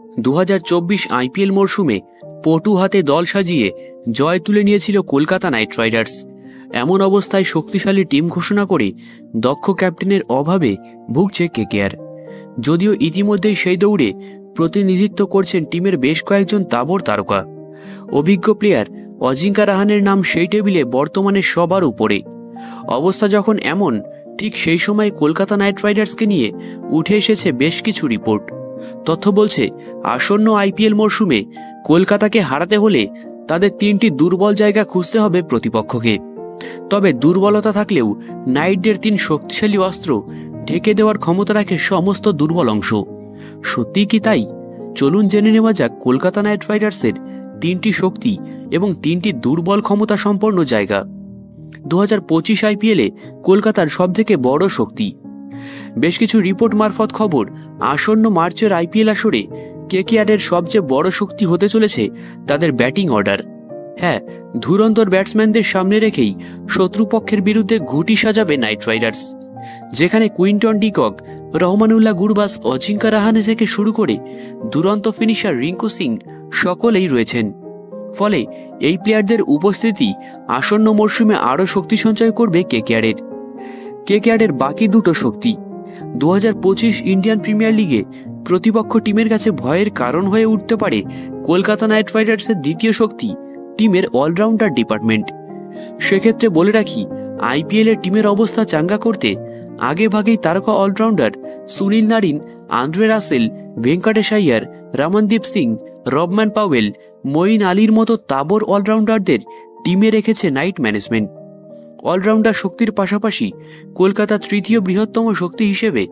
2024 IPL মরশুমে পটু হাতে দল সাজিয়ে জয় তুলে নিয়েছিল কলকাতা নাইট রাইডার্স। এমন অবস্থায় শক্তিশালী টিম ঘোষণা করে দক্ষ ক্যাপ্টেনের অভাবে ভুগছে কেকেআর। যদিও ইতিমধ্যেই সেই দৌড়ে প্রতিনিধিত্ব করছেন টিমের বেশ কয়েকজন তাবড় তারকা। অভিজ্ঞ প্লেয়ার অজিঙ্কা রাহানের নাম সেই টেবিলে বর্তমানে সবার উপরে। অবস্থা যখন এমন, ঠিক সেই সময় কলকাতা নাইট রাইডার্সকে নিয়ে উঠে এসেছে বেশ কিছু রিপোর্ট। তথ্য বলছে, আসন্ন আইপিএল মরশুমে কলকাতাকে হারাতে হলে তাদের 3টি দুর্বল জায়গা খুঁজতে হবে প্রতিপক্ষকে। তবে দুর্বলতা থাকলেও নাইটদের 3 শক্তিশালী অস্ত্র ঢেকে দেওয়ার ক্ষমতা রাখে সমস্ত দুর্বল অংশ। সত্যি কি তাই? চলুন জেনে নেওয়া যাক কলকাতা নাইট রাইডার্সের 3টি শক্তি এবং 3টি দুর্বল ক্ষমতা সম্পন্ন জায়গা। 2025 আইপিএলে কলকাতার সবথেকে বড় শক্তি। বেশ কিছু রিপোর্ট মারফত খবর, আসন্ন মার্চের আইপিএল আসরে কেকেআরের সবচেয়ে বড় শক্তি হতে চলেছে তাদের ব্যাটিং অর্ডার। হ্যাঁ, ধুরন্ধর ব্যাটসম্যানদের সামনে রেখেই শত্রুপক্ষের বিরুদ্ধে ঘুঁটি সাজাবে নাইট রাইডার্স, যেখানে কুইন্টন ডিকক, রহমানুল্লাহ গুরবাজ, অজিঙ্কা রাহানে থেকে শুরু করে দুরন্ত ফিনিশার রিঙ্কু সিং সকলেই রয়েছেন। ফলে এই প্লেয়ারদের উপস্থিতি আসন্ন মরশুমে আরও শক্তি সঞ্চয় করবে কেকেআরের বাকি দুটো শক্তি। 2025 ইন্ডিয়ান প্রিমিয়ার লিগে প্রতিপক্ষ টিমের কাছে ভয়ের কারণ হয়ে উঠতে পারে কলকাতা নাইট রাইডার্সের দ্বিতীয় শক্তি, টিমের অলরাউন্ডার ডিপার্টমেন্ট। সেক্ষেত্রে বলে রাখি, আইপিএলের টিমের অবস্থা চাঙ্গা করতে আগেভাগেই তারকা allrounder Sunil Narine, Andre Russell, Venkatesh Iyer, Ramandeep Singh, Rovman Powell, Moeen আলীর মতো তাবড় অলরাউন্ডারদের টিমে রেখেছে নাইট ম্যানেজমেন্ট। অলরাউন্ডার শক্তির পাশাপাশি কলকাতা তৃতীয় বৃহত্তম শক্তি হিসেবে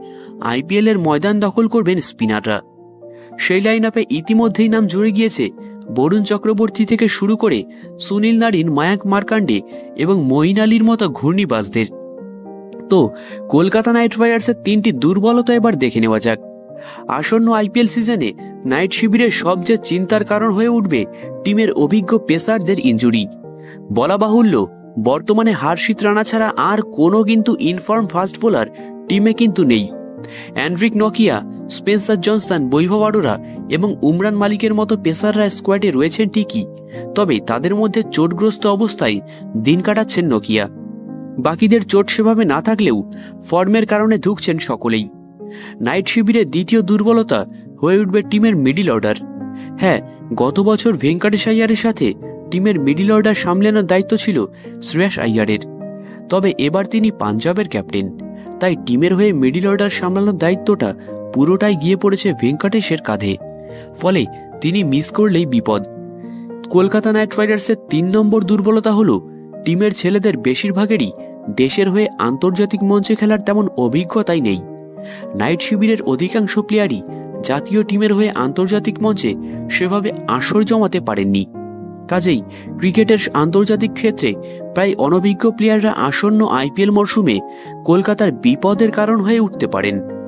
আইপিএলের ময়দান দখল করবেন স্পিনাররা। সেই লাইন আপে ইতিমধ্যেই নাম জুড়ে গিয়েছে বরুণ চক্রবর্তী থেকে শুরু করে সুনীল নারিন, মায়াঙ্ক মার্কান্ডে এবং মঈন আলীর মতো ঘূর্ণিবাজদের। তো কলকাতা নাইট রাইডার্সের 3টি দুর্বলতা এবার দেখে নেওয়া যাক। আসন্ন আইপিএল সিজনে নাইট শিবিরের সবচেয়ে চিন্তার কারণ হয়ে উঠবে টিমের অভিজ্ঞ পেসারদের ইনজুরি। বলা বাহুল্য, বর্তমানে হর্ষিত রানা ছাড়া আর কোনো কিন্তু ইনফর্ম ফাস্ট বোলার টিমে কিন্তু নেই। অ্যান্ড্রিক নকিয়া, স্পেন্সার জনসন, বৈভব অরোরা এবং উমরান মালিকের মতো পেসাররা স্কোয়াডে রয়েছেন ঠিকই, তবে তাদের মধ্যে চোটগ্রস্ত অবস্থায় দিন কাটাচ্ছেন নকিয়া। বাকিদের চোট সেভাবে না থাকলেও ফর্মের কারণে ধুঁকছেন সকলেই। নাইট শিবিরের দ্বিতীয় দুর্বলতা হয়ে উঠবে টিমের মিডিল অর্ডার। হ্যাঁ, গত বছর ভেঙ্কটেশ আইয়ারের সাথে টিমের মিডিল অর্ডার সামলানোর দায়িত্ব ছিল শ্রেয়াস আইয়ারের। তবে এবার তিনি পাঞ্জাবের ক্যাপ্টেন, তাই টিমের হয়ে মিডিল অর্ডার সামলানোর দায়িত্বটা পুরোটাই গিয়ে পড়েছে ভেঙ্কটেশের কাঁধে। ফলে তিনি মিস করলেই বিপদ। কলকাতা নাইট রাইডার্সের 3 নম্বর দুর্বলতা হল টিমের ছেলেদের বেশিরভাগেরই দেশের হয়ে আন্তর্জাতিক মঞ্চে খেলার তেমন অভিজ্ঞতাই নেই। নাইট শিবিরের অধিকাংশ প্লেয়ারই জাতীয় টিমের হয়ে আন্তর্জাতিক মঞ্চে সেভাবে আসর জমাতে পারেননি। কাজেই ক্রিকেটের আন্তর্জাতিক ক্ষেত্রে প্রায় অনভিজ্ঞ প্লেয়াররা আসন্ন আইপিএল মরশুমে কলকাতার বিপদের কারণ হয়ে উঠতে পারেন।